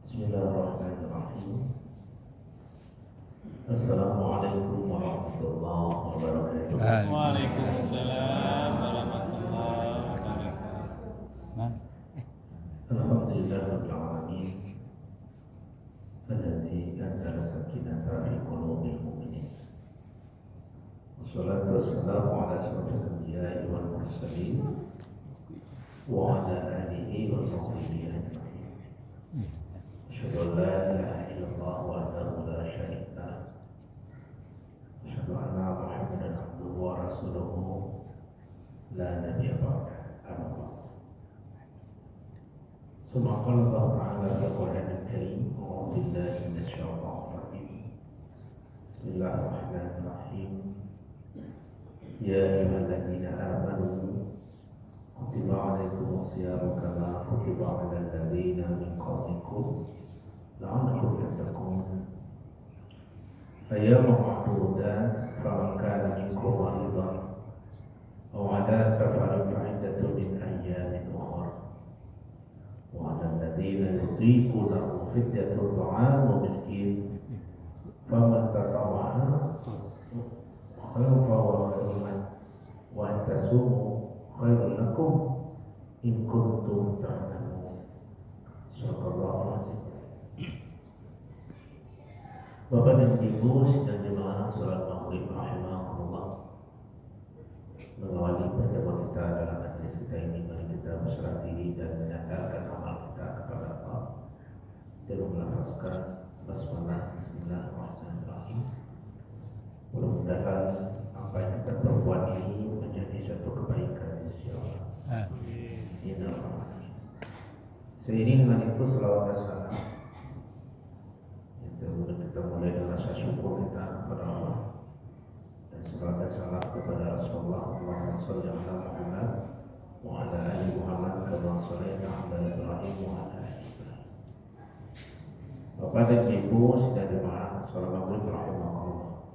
Bismillahirrahmanirrahim. Assalamualaikum warahmatullahi wabarakatuh. Waalaikumsalam warahmatullahi wabarakatuh. Alhamdulillahirabbil alamin. Alladzi anzala sakinata fi qulubil mu'minin. Wassalatu wassalamu ala asyrofil anbiya'i wal mursalin wa ala alihi wa sahbihi ajma'in. Asyhadu an la ilaha illallah wahdahu la syarika lah. Asyhadu anna Muhammadan abduhu wa rasuluhu la nabiyya ba'dahu. Amma ba'd. Summa qala Allah ta'ala fil Qur'anil Karim, a'udzu billahi minasy syaithanir rajim. Bismillahirrahmanirrahim. Ya ayyuhalladzina amanu kutiba 'alaikumus syiyamu kama kutiba 'alal ladzina min qablikum la'allakum tattaqun. Ayyaman ma'dudat faman kana minkum maridan aw 'ala safarin fa'iddatun min ayyamin ukhra wa 'alal ladzina yutiqunahu fidyatun ta'amu miskin faman tatawwa'a khairan fahuwa khairun lahu wa an tasumu khairun lakum in kuntum ta'lamun. Shallallahul alaihi. Bapak dan Ibu sidang jemaah salat maghrib rahimakumullah, mengawali pertemuan kita dalam majlis kita ini, mari kita berserah diri dan menyandarkan amal kita kepada Allah dengan melafazkan basmalah bismillahirrahmanirrahim. Mudah-mudahan apa yang kita perbuat ini menjadi satu kebaikan insyaallah. Amin. Seiring dengan itu selawat dan salam kita mulai dengan rasa syukur kita kepada Allah dan salawat dan salam kepada Rasulullah. Allahumma shalli ala Muhammad wa ala ali Muhammad kama shallaita ala Ibrahim wa ala ali Ibrahim. Bapak dan Ibu sidang jemaah salat maghrib rahimakumullah.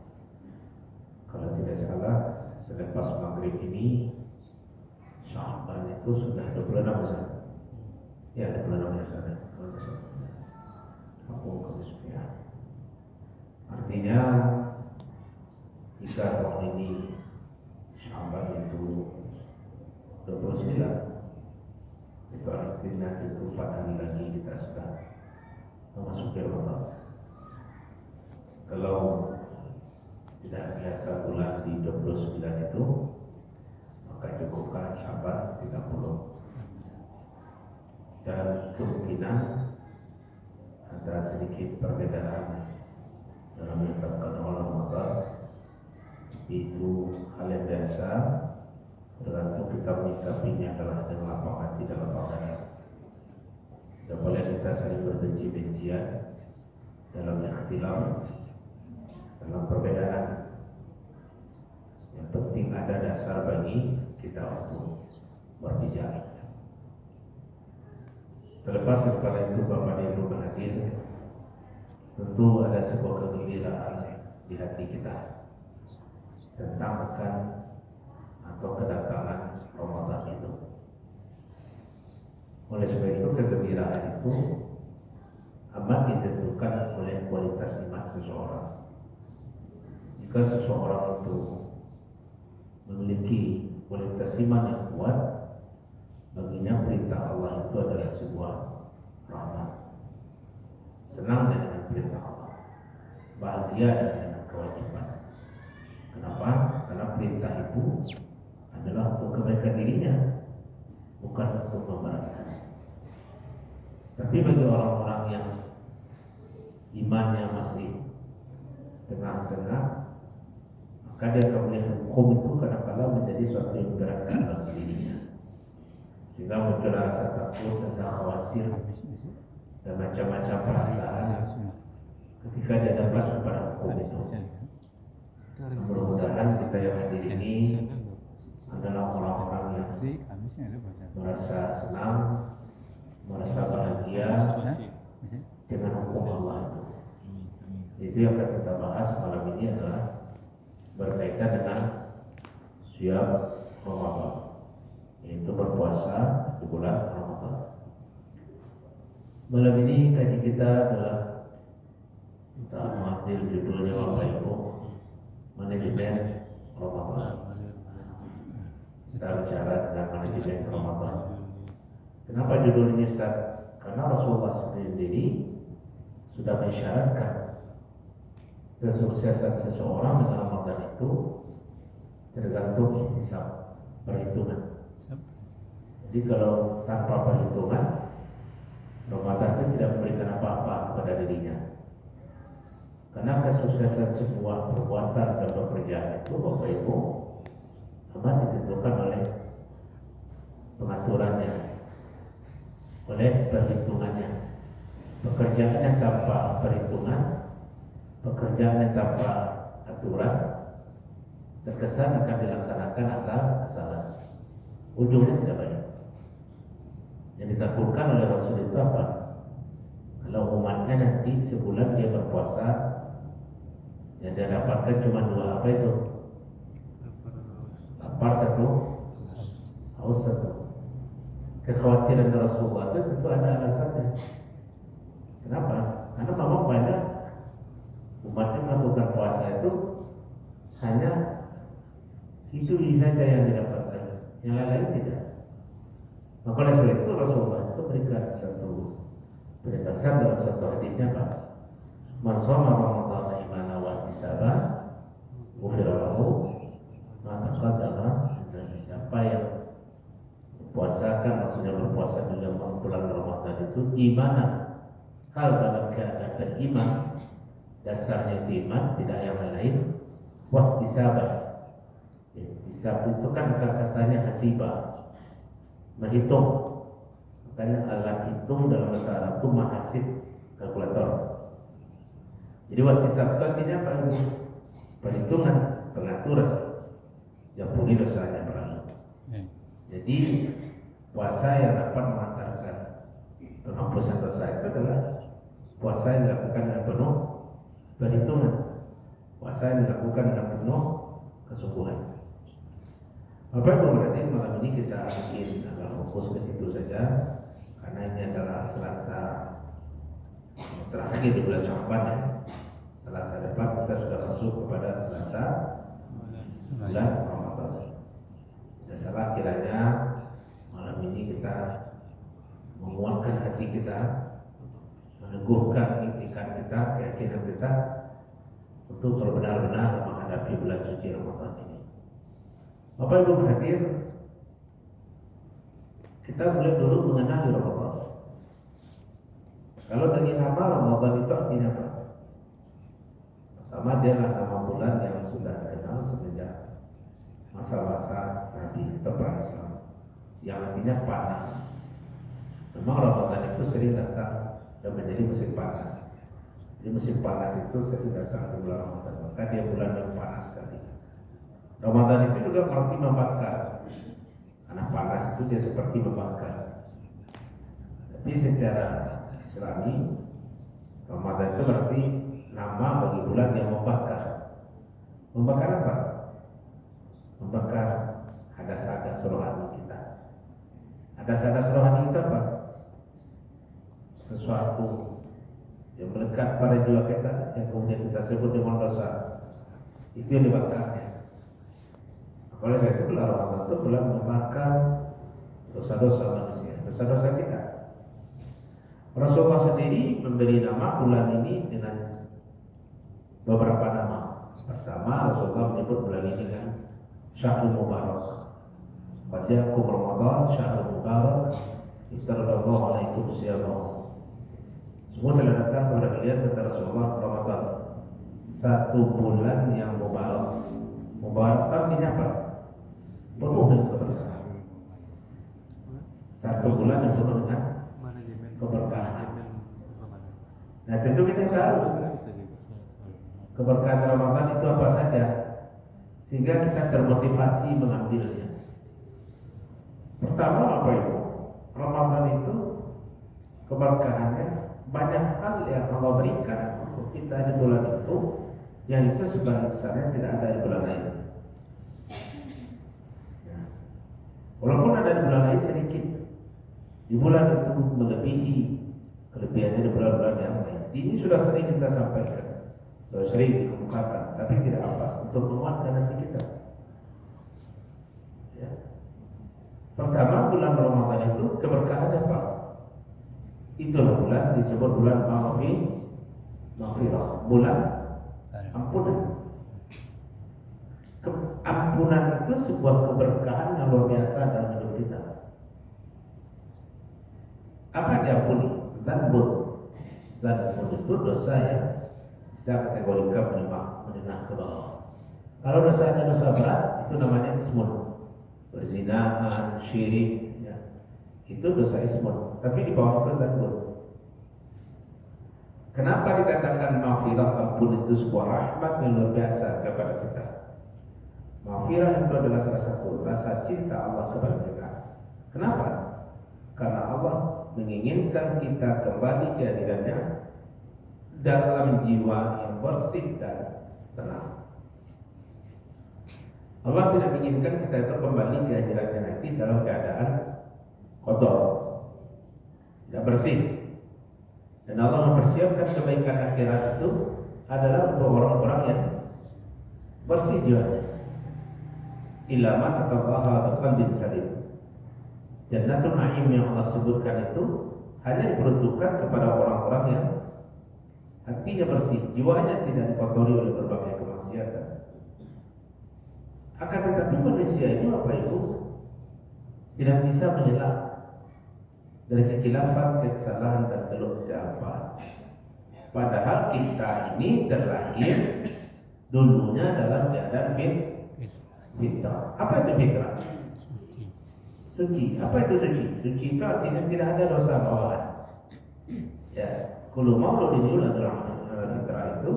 Kalau tidak salah, selepas maghrib ini Sya'ban itu sudah 26 besar. Ya, 26 besar. Aku kemudian artinya jika tahun ini Sya'ban itu 29, itu artinya itu 4 hari lagi kita sudah memasuki Ramadan. Kalau tidak biasa bulan di 29 itu, maka cukupkan Sya'ban 30. Dan kemungkinan ada sedikit perbedaan dalam menetapkan awal Ramadan. Itu hal yang biasa, tergantung kita menyikapinya adalah dengan lapang hati dan lapang dada. Tidak boleh kita saling berbenci-bencian dalam ikhtilaf, dalam perbedaan. Yang penting ada dasar bagi kita untuk berbicara. Terlepas daripada itu, Bapak dan Ibu hadir, tentu ada sebuah kegembiraan di hati kita tentang akan atau kedatangan Ramadan itu. Oleh sebab itu, kegembiraan itu amat ditentukan oleh kualitas iman seseorang. Jika seseorang itu memiliki kualitas iman yang kuat, baginya perintah Allah itu adalah sebuah rahmat. Senang dengan perintah Allah, bahagia dengan kewajiban. Kenapa? Karena perintah itu adalah untuk kebaikan dirinya, bukan untuk memberatkan. Tapi bagi orang-orang yang imannya masih setengah-setengah, maka dia akan melihat hukum itu kadang-kadang menjadi suatu yang memberatkan bagi dirinya, sehingga muncul rasa takut, rasa khawatir, dan macam-macam perasaan ketika dia dapat kepada hukum itu. Mudah-mudahan kita yang hadir ini adalah orang-orang yang merasa senang, merasa bahagia dengan hukum Allah itu. Itu yang akan kita bahas malam ini adalah berkaitan dengan siap Ramadan, yaitu berpuasa di bulan Ramadan. Malam ini kaji kita adalah kita mengambil judulnya Bapak Ibu, manajemen Ramadan. Kita bicara tentang manajemen Ramadan. Kenapa judul ini Ustaz? Karena Rasulullah sendiri sudah mensyaratkan kesuksesan seseorang dengan Ramadan itu tergantung ihtisab, perhitungan. Jadi kalau tanpa perhitungan, Ramadan itu tidak memberikan apa-apa kepada dirinya. Karena kesuksesan sebuah perbuatan dan pekerjaan itu Bapak Ibu amat ditentukan oleh pengaturannya, oleh perhitungannya. Pekerjaan yang tanpa perhitungan, pekerjaan yang tanpa aturan, terkesan akan dilaksanakan asal-asalan. Ujungnya tidak baik. Yang ditakutkan oleh Rasul itu apa? Kalau umatnya nanti sebulan dia berpuasa, yang dia dapatkan cuma 2 apa itu? Lapar 1, haus 1. Kekhawatiran Rasulullah itu tentu ada alasannya. Kenapa? Karena memang banyak umatnya melakukan puasa itu hanya itu saja yang didapatkan, yang lain tidak. Maka oleh sebab itu Rasulullah itu berikan satu penjelasan dalam satu hadisnya Pak. Man shoma Ramadan imanan wa ihtisaban ghufira lahu ma taqaddama min siapa yang puasakan, maksudnya berpuasa di bulan Ramadan itu imanan, hal dalam keadaan beriman, dasarnya itu iman, tidak yang lain. Wa ihtisaban, ihtisab itu kan katanya hasibah, menghitung. Makanya alat hitung dalam bahasa Arab itu mahasib, kalkulator. Jadi waktu sabtu artinya apa? Perhitungan, pengaturan. Jampuni dosanya berlalu. Jadi puasa yang dapat mengantarkan penghapusan dosa itu adalah puasa yang dilakukan dengan penuh perhitungan, puasa yang dilakukan dengan penuh kesungguhan. Apa yang berarti malam ini kita ingin agak fokus ke situ saja, karena ini adalah Selasa terakhir di bulan Sya'ban ya. Selasa depan kita sudah masuk kepada Selasa bulan Ramadan. Tidak salah kiranya malam ini kita menguatkan hati kita, meneguhkan itikad kita, keyakinan kita untuk benar-benar menghadapi bulan suci Ramadan ini. Bapak Ibu hadir, kita mulai dulu mengenali Ramadan. Kalau dari nama Ramadan itu artinya apa? Pertama, dia adalah nama bulan yang sudah dikenal semenjak masa-masa Nabi Ibrahim, yang artinya panas. Memang Ramadan itu sering datang dan menjadi musim panas. Jadi musim panas itu sering datang di bulan Ramadan, maka dia bulan yang panas sekali. Ramadan itu juga seperti membakar, karena panas itu dia seperti membakar. Tapi secara Islami, Ramadan itu berarti nama bagi bulan yang membakar. Membakar apa? Membakar hadas-hadas rohani kita. Hadas-hadas rohani itu apa? Sesuatu yang melekat pada jiwa kita, yang kemudian kita sebut dengan dosa. Itu yang dibakarnya. Oleh karena itu bulan Ramadan itu bulan membakar dosa-dosa manusia, dosa-dosa kita. Rasulullah sendiri memberi nama bulan ini dengan beberapa nama. Pertama, Rasulullah menyebut bulan ini dengan Syahrul Mubarak. Wajahkum Ramadan Syahrul Mubarak Istirahatullah alaikum siyamahu. Semua dilakukan kepada kalian kata Rasulullah, Ramadan satu bulan yang mubarak. Mubarak artinya apa? Penuh dengan keberkahan. Satu bulan yang penuh dengan keberkahan. Nah tentu kita tahu keberkahan Ramadan itu apa saja, sehingga kita termotivasi mengambilnya. Pertama apa itu? Ramadan itu keberkahannya banyak hal yang Allah berikan untuk kita di bulan itu, yang itu sebagian besarnya tidak ada di bulan lain. Ya. Walaupun ada di bulan lain sedikit, di bulan itu melebihi kelebihannya di bulan-bulan yang lain. Ini sudah sering kita sampaikan, sudah sering dikemukakan, tapi tidak apa untuk menguatkan hati kita. Ya. Pertama, bulan Ramadan itu keberkahannya apa? Itulah bulan disebut bulan Maghfirah, bulan ampunan. Ampunan itu sebuah keberkahan yang luar biasa dalam hidup kita. Apa diampuni? Dzanbun itu dosa yang bisa kategorikan menengah ke bawah. Kalau dosanya dosa berat, itu namanya ismun, perzinahan, syirik, ya. Itu dosa ismun. Tapi di bawah itu dzanbun. Kenapa dikatakan maghfirah, ampun itu sebuah rahmat yang luar biasa kepada kita? Maghfirah itu adalah salah satu rasa cinta Allah kepada kita. Kenapa? Karena Allah menginginkan kita kembali ke hadiratnya dalam jiwa yang bersih dan tenang. Allah tidak menginginkan kita itu kembali ke hadiratnya nanti dalam keadaan kotor, tidak bersih. Dan Allah mempersiapkan kebaikan akhirat itu adalah untuk orang-orang yang bersih jiwanya. Ilaman atau qalbin salim. Jannatul Na'im yang Allah sebutkan itu hanya diperuntukkan kepada orang-orang yang hatinya bersih, jiwanya tidak dikotori oleh berbagai kemaksiatan. Akan tetapi manusia ini apa itu? Tidak bisa mengelak dari kekhilafan, kesalahan dan kelupaan. Padahal kita ini terlahir dulunya dalam keadaan fitrah. Apa itu fitrah? Suci. Apa itu suci? Suci itu artinya tidak ada dosa bawaan. Ya, kalau mauludin yulad dalam fitrah itu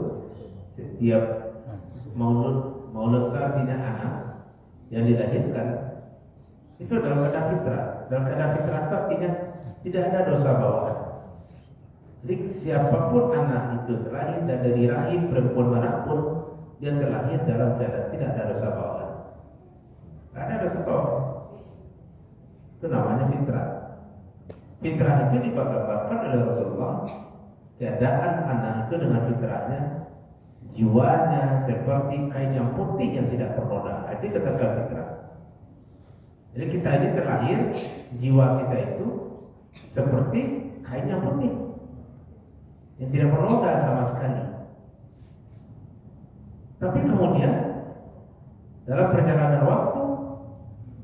setiap maulud artinya anak yang dilahirkan itu dalam keadaan fitrah. Dalam keadaan fitrah itu artinya tidak ada dosa bawaan. Jadi siapapun anak itu terlahir dari rahim perempuan manapun, dia terlahir dalam keadaan tidak ada dosa bawaan. Tidak ada dosa bawaan. Itu namanya fitrah. Fitrah itu digambarkan oleh Rasulullah. Keadaan anak itu dengan fitrahnya, jiwanya seperti kain yang putih yang tidak bernoda. Itu katakan fitrah. Jadi kita ini terlahir, jiwa kita itu seperti kain yang putih yang tidak bernoda sama sekali. Tapi kemudian dalam perjalanan waktu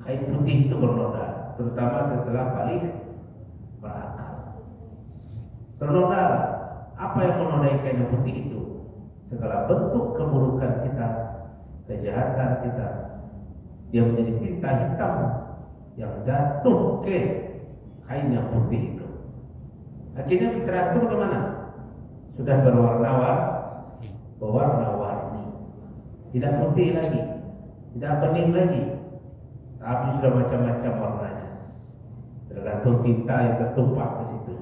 kain putih itu bernoda, terutama setelah balik berakal. Ternoda apa yang menodai kain yang putih itu? Segala bentuk keburukan kita, kejahatan kita, dia menjadi tinta hitam yang jatuh ke kain yang putih itu. Akhirnya fitrah itu bagaimana? Sudah berwarna-warni, tidak putih lagi, tidak bening lagi, tapi sudah macam-macam warnanya, tergantung tinta yang tertumpah ke situ.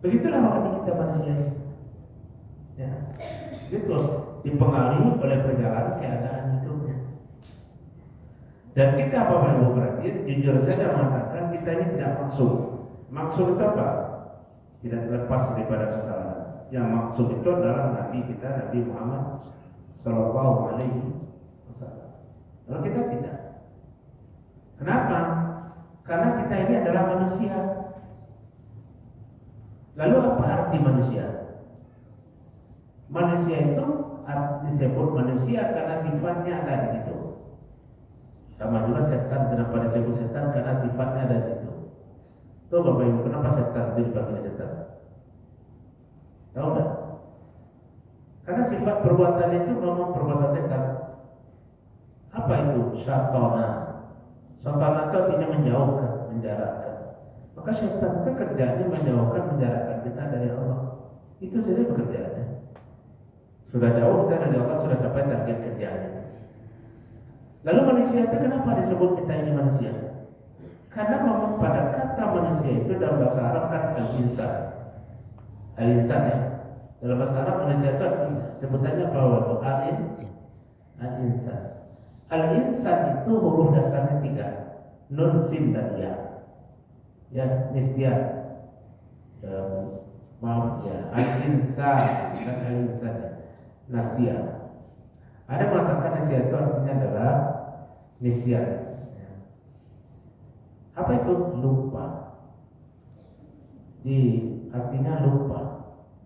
Begitulah hati kita manusia. Ya, gitu, dipengaruhi oleh perjalanan keadaan hidupnya. Dan kita apa yang berarti jujur saja mengatakan kita ini tidak maksud. Maksud itu apa? Tidak terlepas daripada kesalahan. Yang maksud itu adalah Nabi kita, Nabi Muhammad Sallallahu Alaihi Wasallam. Kalau kita tidak. Kenapa? Karena kita ini adalah manusia. Lalu apa arti manusia? Manusia itu disebut manusia karena sifatnya ada di situ. Sama juga setan, kenapa disebut setan? Karena sifatnya ada di situ. Tuh Bapak Ibu, kenapa setan itu dipanggil setan? Tahu nggak? Karena sifat perbuatan itu memang perbuatan setan. Apa itu? Syatona. Syatona itu artinya menjauhkan, menjarakkan. Maka setan itu kerjanya menjauhkan, menjarakkan kita dari Allah. Itu saja pekerjaannya. Sudah jauh kita dari Allah, sudah sampai target kerjanya. Lalu manusia itu kenapa disebut kita ini manusia? Karena memang pada kata manusia itu dalam bahasa Arab kan al-insan. Al-insan ya. Dalam bahasa Arab manusia itu sebutannya apa? Al-insan. Al-insan itu huruf dasarnya 3. Nun, sin, dan ya. Ya, nisyan. Maaf ya. Al-insan dan al-insan. Nasyan. Ada yang mengatakan nasyan itu artinya adalah nisyan. Apa itu? Lupa. Artinya lupa.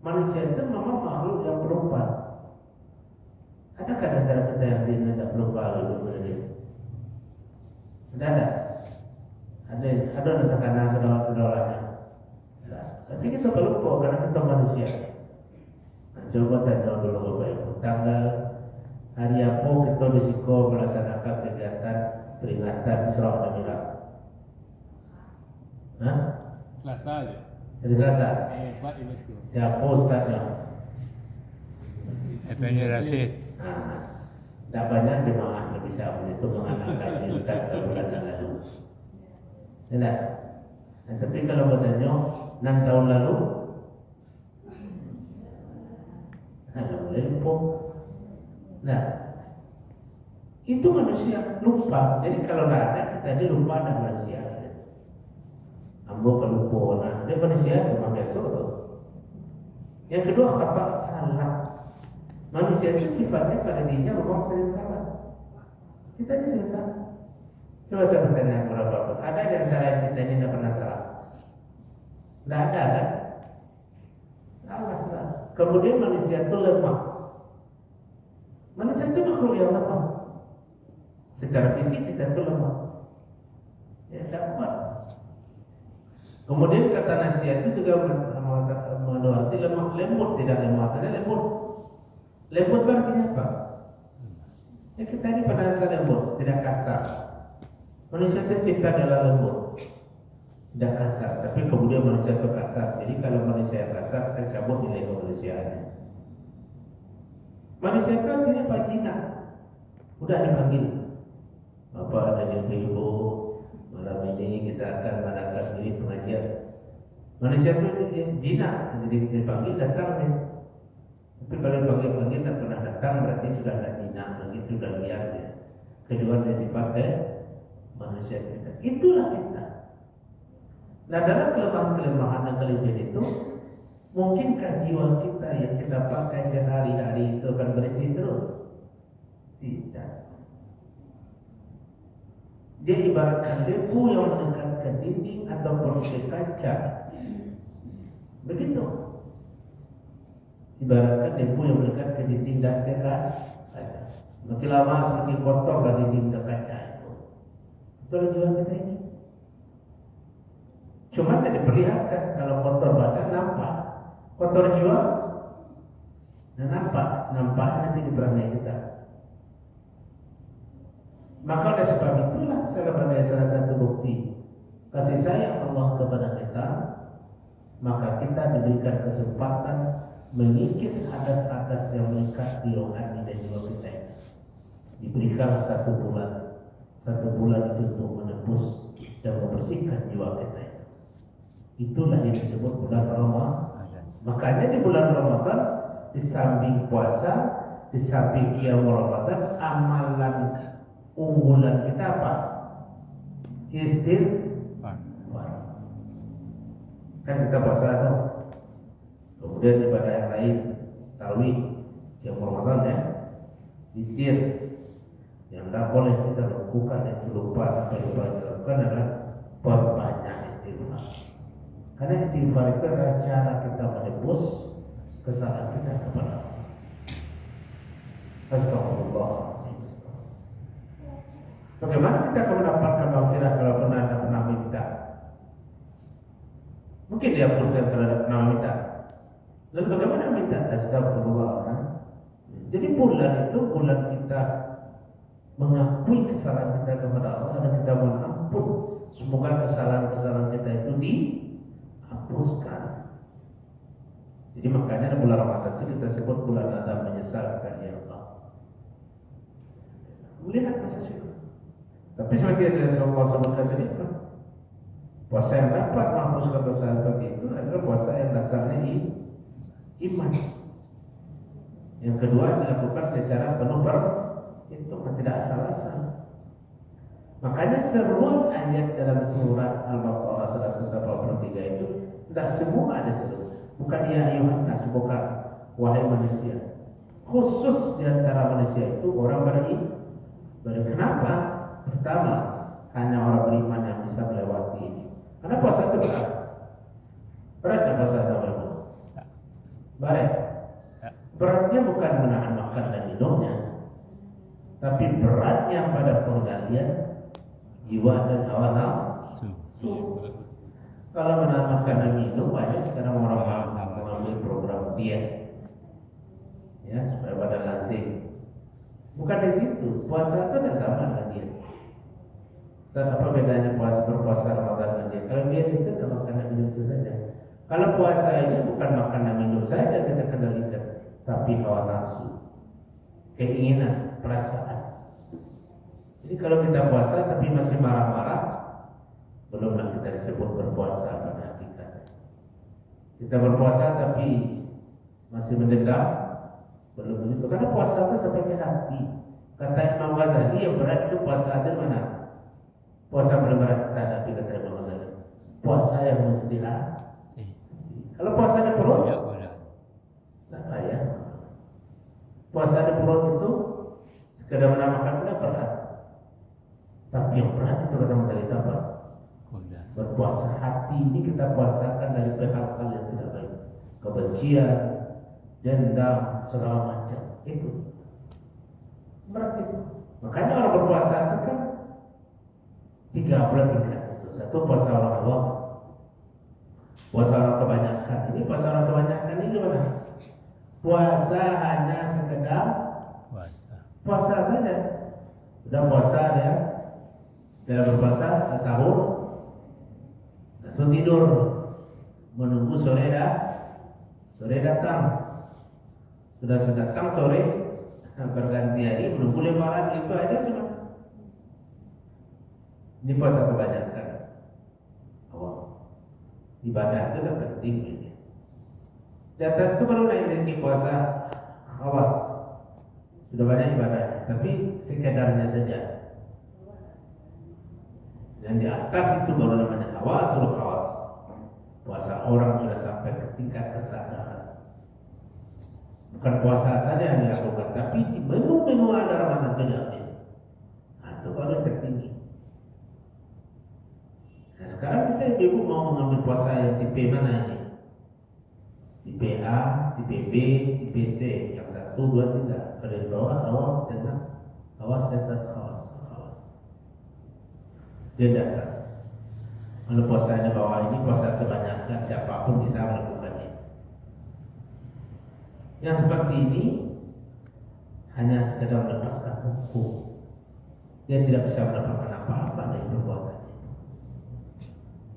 Manusia itu memang makhluk yang pelupa. Adakah di antara kita yang tidak pelupa dulu ini? Ada. Ada katakan saudara-saudaranya. Tapi kita pelupa karena kita manusia. Nah, coba tanya dulu Bapak Ibu. Tanggal hari apa kita disiko melaksanakan kegiatan peringatan Isra dan Mi'raj? Hah? Selasa aja. Hari Selasa. Pak Ibesku. Siapa ustaznya? Etanya Rasid. Nah, tidak banyak jemaah yang bisa itu mengandalkan ustaz sebulan yang lalu. Tidak. Nah, tapi kalau bertanya 6 tahun lalu, ada lempo. Nah, itu manusia lupa. Jadi kalau tidak ada kita ini lupa ada manusia. Ambo pelupa, nah dia manusia memang biasa tuh. Yang kedua kata salah. Manusia itu sifatnya pada dirinya memang sering salah. Kita ini sering salah. Coba saya bertanya kepada Bapak, ada di antara kita ini tidak pernah salah? Tidak ada kan? Salah. Kemudian manusia itu lemah. Manusia itu makhluk yang lemah. Secara fisik kita itu lemah. Ya tidak kuat. Kemudian kata nasihat itu juga mendoati lemah, lembut, tidak lemah saja lembut. Lembut artinya apa? Ya kita ini pada dasar lembut, tidak kasar. Manusia tercipta adalah lembut, tidak kasar. Tapi kemudian manusia itu kasar. Jadi kalau manusia yang kasar, kita cabut nilai kemanusiaannya. Manusia itu artinya Pak Cina. Udah dipanggil. Bapak dan ibu, malam ini kita akan mengadakan diri pengajian. Manusia itu jina, jadi dipanggil datang deh. Tapi kalau dipanggil tak pernah datang berarti sudah tidak jina, begitu sudah lihat ya. Kedua dari sifatnya manusia kita. Itulah kita. Nah dalam kelemahan-kelemahan dan kelebihan itu, mungkinkah jiwa kita yang kita pakai sehari-hari itu akan bersih terus? Tidak. Dia ibaratkan debu yang mendekat ke dinding ataupun ke kaca. Begitu. Ibaratkan debu yang mendekat ke dinding dan ke kaca. Semakin lama semakin kotorlah dinding dan kaca itu. Itulah jiwa kita ini. Cuma tidak diperlihatkan. Kalau kotor badan nampak, kotor jiwa nampak nanti di perangai kita. Maka oleh sebab itulah sebagai salah satu bukti kasih sayang Allah kepada kita, maka kita diberikan kesempatan mengikis hadas-hadas yang melekat di rohani dan jiwa kita. Diberikan 1 bulan. 1 bulan itu untuk menebus dan membersihkan jiwa kita. Itulah yang disebut bulan Ramadan. Makanya di bulan Ramadan, di samping puasa, di samping qiyamul Ramadan, amalan unggulan kita apa? Istighfar. Kan kita puasa tuh. Kemudian ibadah yang lain, tarawih, yang Ramadan ya, zikir. Yang tidak boleh kita lakukan itu lupa sampai lupa dilakukan adalah perbanyak istighfar. Karena istighfar itu adalah cara kita menebus kesalahan kita kepada Allah. Astagfirullah. Bagaimana kita akan mendapatkan maghfirah kalau pernah minta? Mungkin dihapuskan kalau tidak pernah minta. Lalu bagaimana minta? Astagfirullah. Jadi bulan itu bulan kita mengakui kesalahan kita kepada Allah dan kita mengampun. Semoga kesalahan-kesalahan kita itu dihapuskan. Jadi makanya bulan Ramadan itu kita sebut bulan Adam menyesalkan ya Allah. Melihat masa syukur. Tapi seperti yang Rasulullah sebutkan tadi, Puasa yang dapat menghapuskan dosa seperti itu adalah puasa yang dasarnya iman. Yang kedua dilakukan secara penuh itu tidak asal-asal. Makanya seluruh ayat dalam surat Al-Baqarah 183 itu tidak semua ada situ. Bukan ya ayuhan nas, bukan wahai manusia. Khusus di antara manusia itu orang beriman. Kenapa? Pertama, hanya orang beriman yang bisa melewati ini. Karena puasa itu berat. Beratnya puasa itu apa? Berat. Beratnya bukan menahan makan dan minumnya, tapi beratnya pada pengendalian jiwa dan hawa nafsu. Kalau menahan makan dan minum, banyak sekarang orang mengambil program diet, ya supaya badan langsing. Bukan di situ. Puasa itu tidak sama dengan diet. Dan apa bedanya berpuasa Ramadan dan diet? Kalau diet itu tidak makan dan minum itu saja. Kalau puasa ini bukan makan dan minum saja kita kendalikan, tapi hawa nafsu, keinginan, perasaan. Jadi kalau kita puasa tapi masih marah-marah, belumlah kita disebut berpuasa pada hakikatnya. Kita berpuasa tapi masih mendendam, belum begitu. Karena puasa itu sampai ke hati. Kata Imam Ghazali, yang berat itu puasa ada mana? Puasa berat kita hadapi, kata Imam Ghazali. Puasa yang mesti hati. Kalau puasa di perut, tak payah. Puasa di perut itu sekedar menamakan tidak berat. Tapi yang berat itu kata Ghazali itu apa? Berpuasa hati ini kita puasakan dari hal-hal yang tidak baik, kebencian, dendam, segala macam. Itu berat itu. Makanya orang berpuasa itu kan 3 tingkat. Satu puasa orang awam, puasa orang kebanyakan. Ini puasa orang kebanyakan ini gimana? Puasa hanya sekedar puasa saja. Sudah puasa ya, dalam berpuasa sahur, langsung tidur, menunggu sore datang. Sudah datang sore, berganti hari, menunggu lebaran, itu aja cuma. Ini puasa kebanyakan. Awal ibadah itu udah penting ini. Di atas itu baru naik puasa khawas. Sudah banyak ibadah, tapi sekedarnya saja. Dan di atas itu baru namanya hawasul khawas. Puasa orang sudah sampai ke tingkat kesadaran. Bukan puasa saja yang dilakukan, tapi di menu-menu ada Ramadan itu diambil. Nah, itu baru tertinggi. Nah, sekarang kita ibu mau mengambil puasa yang tipe mana ini? Tipe A, tipe B, tipe C. Yang 1, 2, 3. Kalau di bawah awal tengah, awas di atas, awas. Dia di atas. Kalau puasa di bawah ini puasa kebanyakan, siapapun bisa melakukannya. Yang seperti ini hanya sekedar melepaskan hukum. Dia tidak bisa mendapatkan apa-apa dari perbuatannya.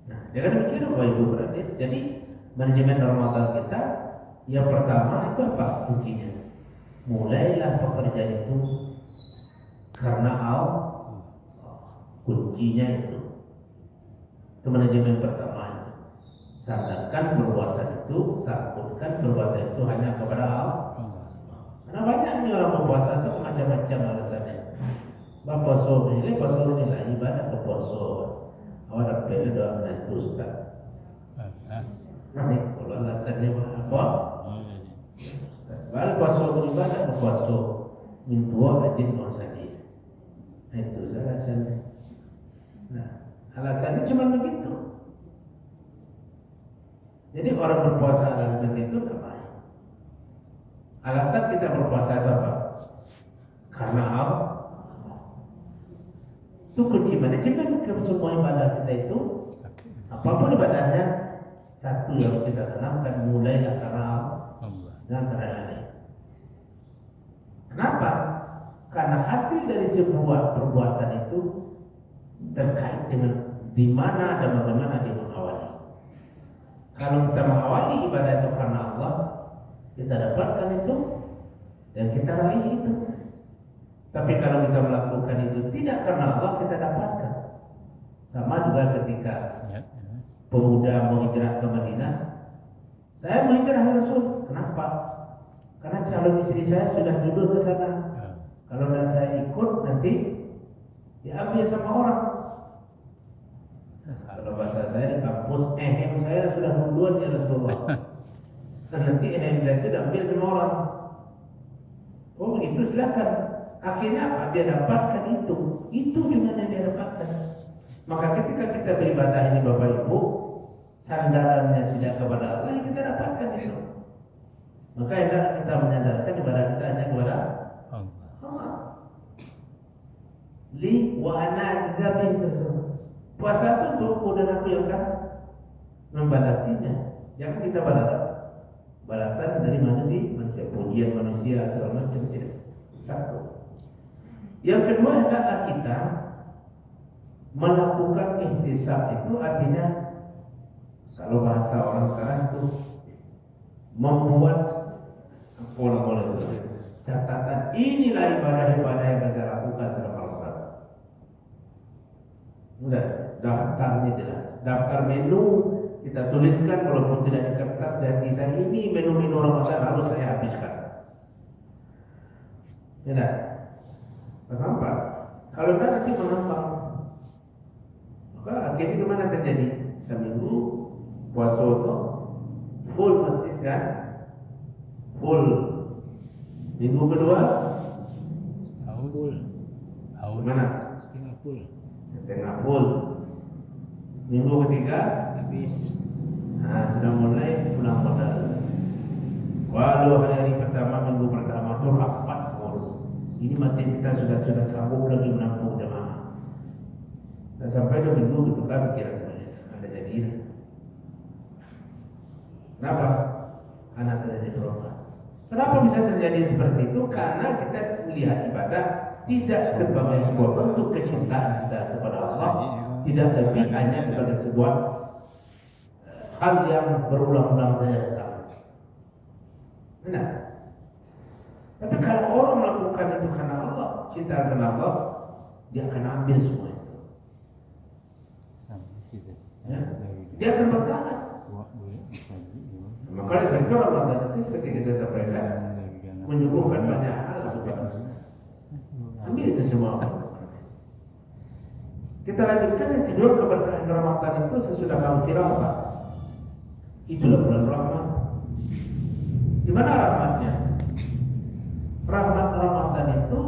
Nah, jangan demikian Bapak Ibu berarti. Jadi manajemen Ramadan kita yang pertama itu apa kuncinya? Mulailah pekerjaan itu karena Allah. Kuncinya itu manajemen pertama itu. Sandarkan perbuatan itu, sangkutkan perbuatan itu hanya kepada Allah. Karena banyaknya orang berpuasa itu macam-macam alasannya. Puasa ini lah ibadah berpuasa. Awak pilih doa menantu Ustaz. Nanti kalau alasannya apa? Kalau puasa ibadah berpuasa, mintua rajin mausadi. Itu alasannya. Nah, alasannya cuma begitu. Jadi orang berpuasa alasan itu tak baik. Alasan kita berpuasa itu apa? Karena Allah. Itu kunci manajemen ke semua ibadah kita itu. Apapun ibadahnya, satu yang kita tanamkan mulailah karena Allah dan karena lain. Kenapa? Karena hasil dari sebuah perbuatan itu terkait dengan di mana dan bagaimana dia mengawali. Kalau kita mengawali ibadah itu karena Allah, kita dapatkan itu dan kita raih itu. Tapi kalau kita melakukan itu tidak karena Allah, kita dapatkan. Sama juga ketika pemuda mau hijrah ke Madinah, saya mau hijrah ya Rasul. Kenapa? Karena calon istri saya sudah duduk ke sana. Ya. Kalau tidak saya ikut nanti diambil sama orang. Kalau bahasa saya di kampus, saya sudah duluan ya Rasulullah. Nanti saya itu diambil sama orang. Oh begitu, silakan. Akhirnya apa? Dia dapatkan itu cuma yang dia dapatkan. Maka ketika kita beribadah ini Bapak Ibu, sandarannya tidak kepada Allah, yang kita dapatkan itu. Maka hendaklah kita menyandarkan ibadah kita hanya kepada Allah. Li wa ana ajzabih tersebut. Puasa itu untukku dan aku yang akan membalasinya. Jangan kita balasan dari manusia, pujian manusia segala macam tidak. Satu. Yang kedua adalah kita melakukan ihtisab, itu artinya kalau bahasa orang sekarang itu membuat catatan, inilah ibadah-ibadah yang saya lakukan selama Ramadan. Udah, daftarnya jelas, daftar menu kita tuliskan walaupun tidak di kertas, dan kisah ini menu-menu Ramadan harus saya habiskan. Ya, kenapa? Kalau nanti mengambang, maka akhirnya kemana terjadi? Seminggu puasa itu full masjid kan? Full. Minggu kedua Setahun. Tahun. mana? Setengah full. Setengah full. Minggu ketiga Habis. nah, sudah mulai pulang modal. Waduh, hari pertama, minggu pertama itu rapat ngurus. Ini masjid kita sudah sanggup lagi menampung jemaah. Dan sampai 2 minggu gitu kan pikiran ada jadi. Kenapa? Anak terjadi berubah. Kenapa bisa terjadi seperti itu? Karena kita melihat ibadah tidak sebagai sebuah bentuk kecintaan kita kepada Allah, tidak lebih hanya sebagai sebuah hal yang berulang-ulang saja. Benar. Tapi kalau orang melakukan itu karena Allah, cinta karena Allah, dia akan ambil semua itu. Ya. Dia akan bertahan. Makanya saya kira Ramadan itu seperti kita sampaikan menyuguhkan banyak hal. Ambil itu semua. Kita lanjutkan yang kedua, keberkahan Ramadan itu sesudah maghfirah apa? Itulah bulan rahmat. Di mana rahmatnya? Rahmat Ramadan itu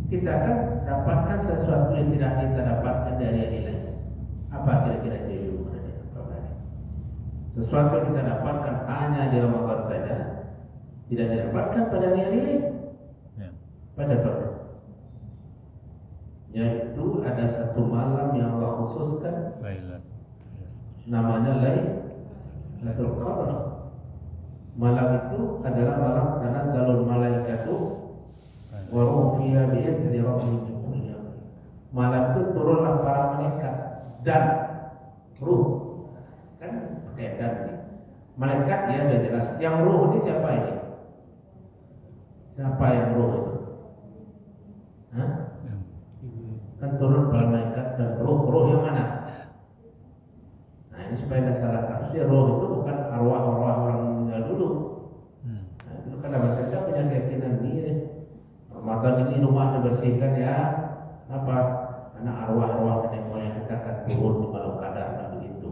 kita akan dapatkan sesuatu yang tidak kita dapatkan dari hari lain. Apa kira-kira itu? Sesuatu yang kita dapatkan hanya di Ramadan saja, tidak didapatkan pada hari-hari lain. Pada tahun. Yaitu ada satu malam yang Allah khususkan, namanya Lailatul Qadar. Malam itu adalah malam tanazzalul malaikatu wa ruh fiha bi'izni rabbihim min kulli amr. Malam itu turunlah para malaikat dan ruh. Kan pakai dan nih. Malaikat ya sudah jelas. Yang ruh ini siapa ini? Siapa yang ruh itu? Hah? Kan turun para malaikat dan ruh yang mana? Nah ini supaya tidak salah tafsir, ruh itu bukan arwah-arwah orang meninggal dulu. Nah, itu kan abah saja punya keyakinan ini. Ramadan ini rumah dibersihkan ya. Apa? Karena arwah-arwah nenek moyang kita akan turun di malam qadar dan begitu.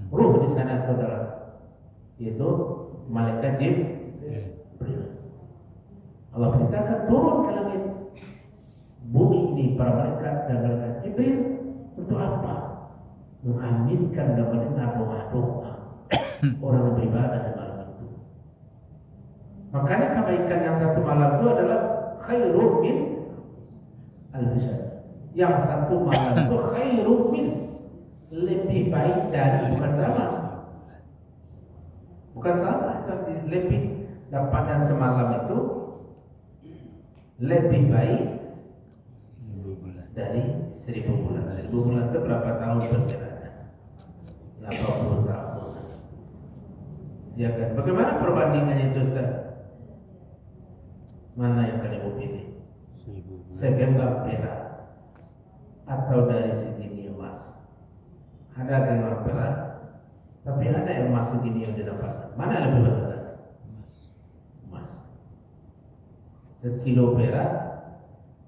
Ruh di sana itu adalah yaitu malaikat Jibril. Allah perintahkan turun ke langit bumi ini para malaikat dan malaikat Jibril untuk apa? Mengaminkan dan mendengar doa-doa orang yang beribadah di malam itu. Makanya kebaikan yang satu malam itu adalah khairun min alfi syahr. Yang satu malam itu khairun min, lebih baik dari, bukan sama, tapi lebih dapatnya semalam itu lebih baik dari 1000 bulan. 1000 bulan itu berapa tahun perkiranya? 80 tahun. Ya kan? Bagaimana perbandingannya itu, Ustaz? Mana yang kalian pilih? Segenggam perak atau dari segini emas? Ada yang perak, tapi ada yang masuk ini yang didapatkan. Mana lebih berharga? Emas. Sekilo perak,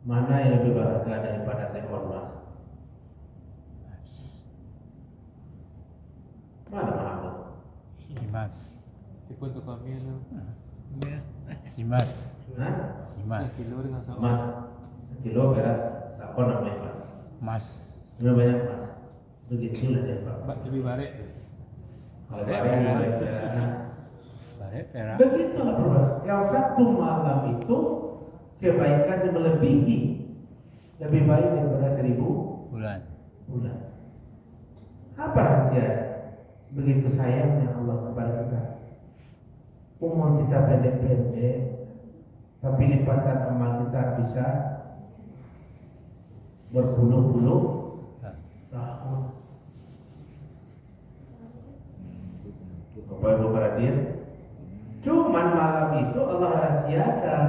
mana yang lebih berharga daripada seekor emas? Mana mahal? Simas. Tipe untuk kami itu. Simas. Hah? Simas. Kilo dengan Emas. seorang. Sekilo perak, seekor namanya emas. Mas. Berapa banyak emas? Begitulah dia Pak. Lebih baik. Kalau Perak, barang perak. lebih perak. Baik perak. Begitulah perubahan. Yang satu malam itu kebaikannya melebihi, lebih baik daripada 1000 Bulan. bulan. Apa rahasia? Begitu sayangnya Allah kepada kita. Umur kita pendek-pendek, tapi lipatan amal kita bisa berpuluh-puluh tahun. Bapak Ibu perhatian, cuman malam itu Allah rahasiakan.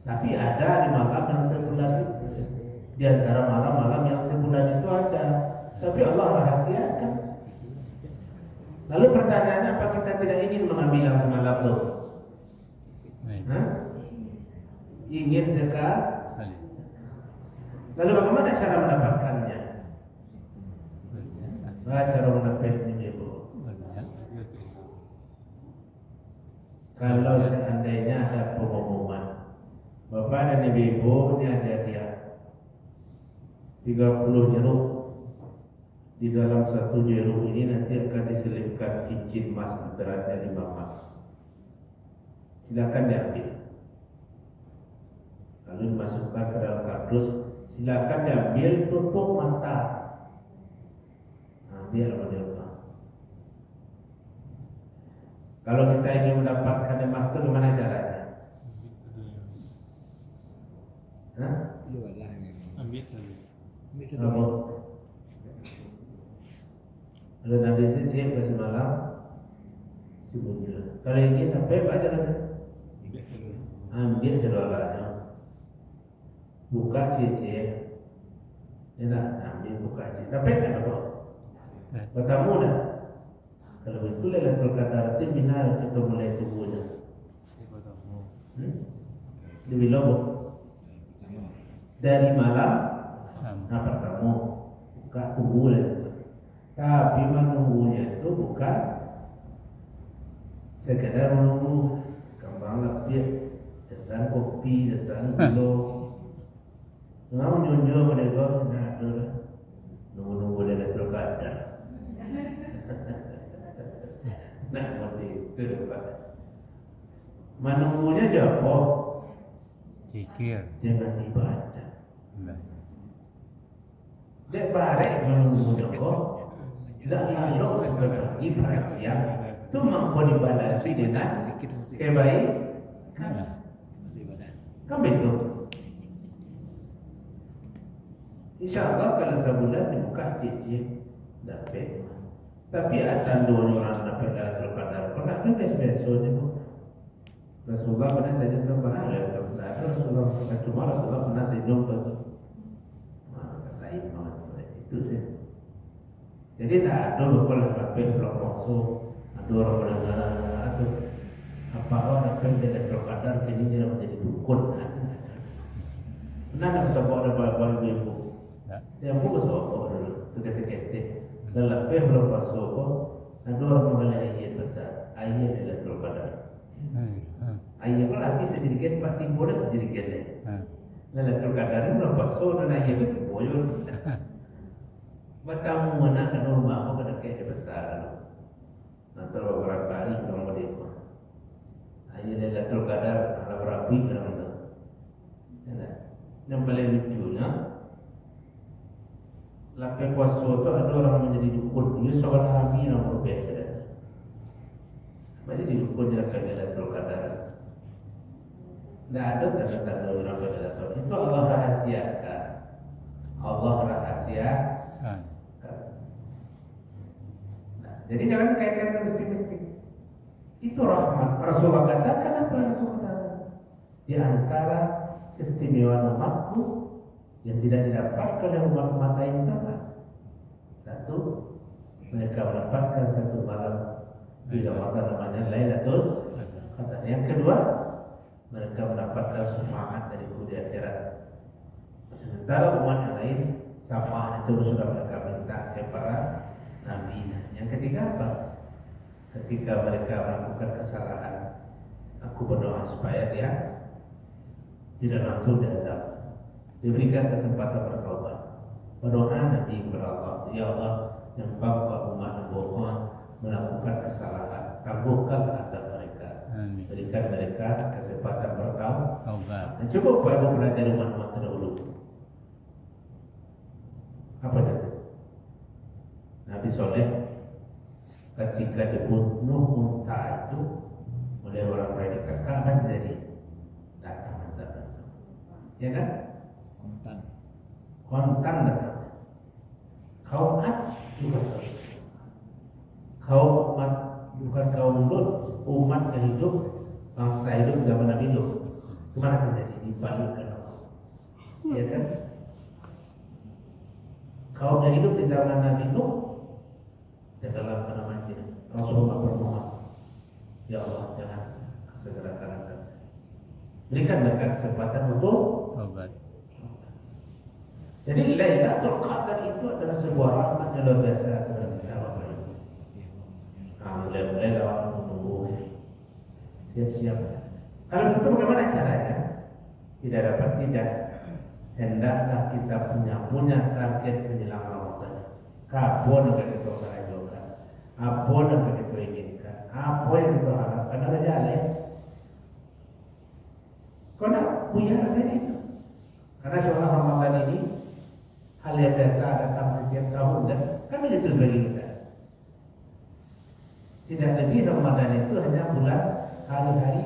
Tapi ada di malam yang sebulan itu, di antara malam-malam yang sebulan itu ada. Tapi Allah rahasiakan. Lalu pertanyaannya, apa kita tidak ingin mengambil yang semalam itu? Baik. Hah? Ingin sekali. Sekali. Lalu bagaimana cara mendapatkannya? Cara mendapatkannya, Bu. Banyak. Kalau seandainya ada pengumuman, Bapak dan Ibu, ini ada dia 30 jeruk. Di dalam satu jeruk ini nanti akan diselipkan cincin emas beratnya 5 emas. Silakan diambil. Lalu dimasukkan ke dalam kardus. Silakan diambil, tutup mata. Nah, biar berdoa. Kalau kita ingin mendapatkan emas itu gimana caranya? Hah? Ambil lagi. Apa? Kalau nanti saya cek ke semalam subuhnya. Kalau ini sampai baca lagi. Ambil sedolannya. Buka cecek. Enak ambil buka cecek. Tapi kan apa? Bertamu dah. Kalau itu Lailatul Qadar itu bina kita mulai tubuhnya. Lebih lama. Dari malam nah bertamu buka tubuh lah itu. Tapi menunggunya itu bukan sekedar menunggu kembang lapis, datang kopi, datang gula. Nggak menunjuk mereka, nah itu nunggu-nunggu Lailatul Qadar. Nah, seperti itu Pak. Menunggunya jawab Zikir. dengan ibadah. Baik. Dek barek menunggu jawab. Tidak lalu sebagai ibadah siang itu mampu dibalasi dengan kebaikan. Kan betul. Insya Allah kalau sebulan dibuka cincin dapat. Tapi ada 2 orang dapat Lailatul Qadar. Pernah juga besok itu. Rasulullah pernah tanya kemana Lailatul Qadar. Rasulullah pernah cuma Rasulullah pernah senyum betul. Kata Imam itu sih. Jadi tak ada kalau dapat belum masuk. Ada orang mendengar atau apa orang dapat Lailatul Qadar jadi dia menjadi dukun. Pernah ada sebuah ada bapak ibu. Yang bukan sebuah dulu. Sudah keketik. Dalam belum masuk, ada orang mengenai ayat besar, ayat Lailatul Qadar. Ayat kalau habis sedikit pasti boleh sedikit deh. Lailatul Qadar itu belum masuk dan ayat itu boyol. Bertamu mana ke rumah aku kena ayat besar. Nanti beberapa hari kalau mau diikut. Ayat Lailatul Qadar ada berapa gram itu? Yang paling lucunya. Lakai puasa itu ada orang menjadi dukun. Dia seorang nabi yang berbeza. Jadi dukun tidak kaya Lailatul Qadar. Tidak ada tanda-tanda orang Lailatul Qadar. Itu Allah rahasiakan. Allah rahasiakan. Nah, jadi jangan kaitkan dengan mesti-mesti. Itu rahmat. Rasulullah katakan apa Rasulullah katakan? Di antara keistimewaan umatku yang tidak didapatkan oleh umat-umat lain apa? Satu, mereka mendapatkan satu malam di Ramadan namanya Lailatul Qadar. Yang kedua, mereka mendapatkan syafaat dari di akhirat. Sementara umat yang lain syafaat itu sudah mereka minta kepada para nabi. Yang ketiga apa? Ketika mereka melakukan kesalahan, aku berdoa supaya dia tidak langsung diazab, diberikan kesempatan bertobat. Berdoa Nabi kepada Allah, ya Allah, yang engkau umat bohong melakukan kesalahan, kabulkan azab mereka. Amin. Berikan mereka kesempatan bertaubat. Taubat. Dan cukup Bapak belajar umat-umat terdahulu. Apa itu? Nabi Soleh ketika dibunuh unta itu oleh orang-orang di Ka'bah jadi datang azab. Ya kan? Kontan datang. Kaum Ad juga sama. Kaum umat bukan kaum Lut, umat yang hidup, bangsa hidup zaman Nabi Lut. Kemana terjadi? Dibalikkan Allah. Ya kan? Kaum yang hidup di zaman Nabi Nuh dalam namanya Rasulullah berdoa, ya Allah jangan segerakan azab. Berikan mereka kesempatan untuk Taubat. Jadi Lailatul Qadar itu adalah sebuah rahmat yang luar biasa kepada kita Bapak Ibu. Mulai lawan menunggu siap-siap. Kalau begitu bagaimana caranya? Tidak dapat tidak. Hendaklah kita punya target menjelang Ramadan. Apa yang kita harapkan, apa yang kita inginkan, apa yang kita harapkan ada jalan. Karena punya saja itu. Karena soal Ramadan ini hal yang biasa datang setiap tahun dan kami itu bagi kita. Tidak lebih Ramadan itu hanya bulan hari-hari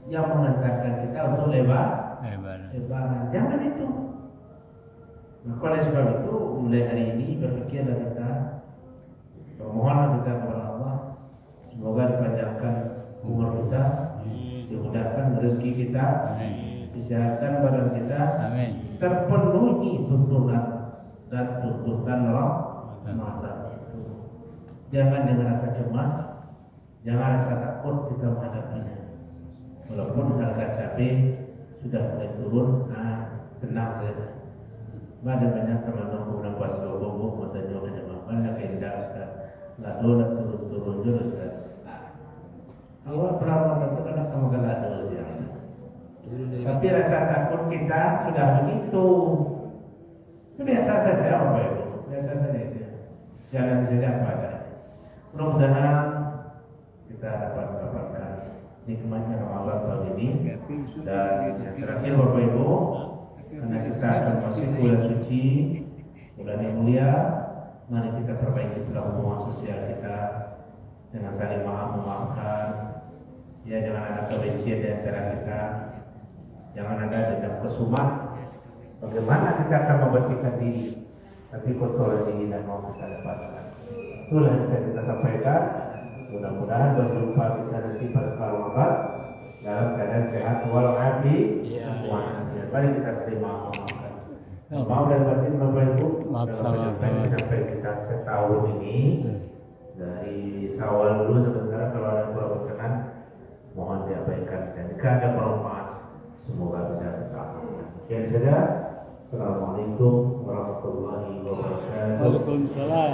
yang mengantarkan kita untuk lebaran. Jangan itu. Maka oleh sebab itu mulai hari ini berpikirlah kita, permohonlah kita kepada Allah, semoga dipanjangkan umur kita, dimudahkan rezeki kita, kesehatan badan kita, terpenuhi tuntunan dan tuntutan Ramadan itu. Jangan dengan rasa cemas, jangan rasa takut kita menghadapinya. Walaupun harga cabai sudah mulai turun, tenang saja. Ada banyak teman-teman udah pas logo mata jauh aja banyak indah kan, nggak dolar turun terus kan. Awal perawatan itu kadang kamu kalah terus ya. Tapi rasa takut kita sudah begitu. Itu biasa saja Bapak Ibu, biasa saja itu. Jalan saja apa adanya. Mudah-mudahan kita dapat mendapatkan nikmatnya Ramadan tahun ini. Dan yang terakhir Bapak Ibu, karena kita akan masuk bulan suci, bulan yang mulia, mari kita perbaiki pula hubungan sosial kita dengan saling memaafkan. Ya, jangan ada kebencian di antara kita, jangan ada dendam kesumat. Bagaimana kita akan membersihkan diri, tapi kotor diri dan mau kita lepaskan. Itulah yang bisa kita sampaikan. Mudah-mudahan berjumpa kita nanti pas Ramadan dalam keadaan sehat walafiat. Mari kita saling maafkan. Maaf dan batin Bapak Ibu. Maaf sama-sama. Sampai kita setahun ini dari Syawal dulu sampai sekarang kalau ada kurang berkenan mohon diabaikan dan jika ada bermanfaat semoga bisa bertambah. Sekian saja. Assalamualaikum warahmatullahi wabarakatuh. Waalaikumsalam.